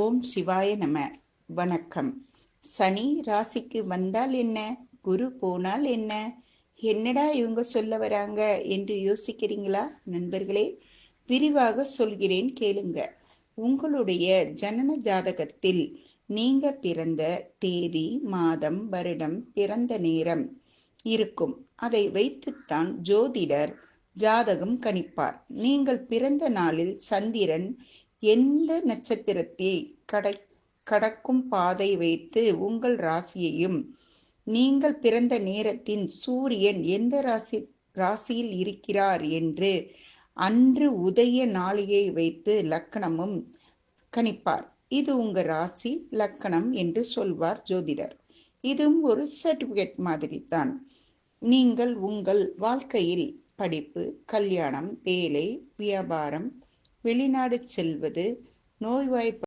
ஓம் சிவாய நம. வணக்கம். சனி ராசிக்கு வந்தால் என்ன, குரு போனால் என்ன, என்னடா இவங்க சொல்ல வராங்க என்று யோசிக்கிறீங்களா நண்பர்களே? விரிவாக சொல்கிறேன், கேளுங்க. உங்களுடைய ஜனன ஜாதகத்தில் நீங்க பிறந்த தேதி, மாதம், வருடம், பிறந்த நேரம் இருக்கும். அதை வைத்துத்தான் ஜோதிடர் ஜாதகம் கணிப்பார். நீங்கள் பிறந்த நாளில் சந்திரன் எந்த நட்சத்திரத்தை கடக்கும் பாதை வைத்து உங்கள் ராசியையும், நீங்கள் பிறந்த நேரத்தின் சூரியன் எந்த ராசியில் இருக்கிறார் என்று அன்று உதய நாளிகை வைத்து லக்கணமும் கணிப்பார். இது உங்க ராசி லக்கணம் என்று சொல்வார் ஜோதிடர். இதுவும் ஒரு சர்டிபிகேட் மாதிரி தான். நீங்கள் உங்கள் வாழ்க்கையில் படிப்பு, கல்யாணம், வேலை, வியாபாரம், வெளிநாடு செல்வது, நோய்வாய்ப்பட்டு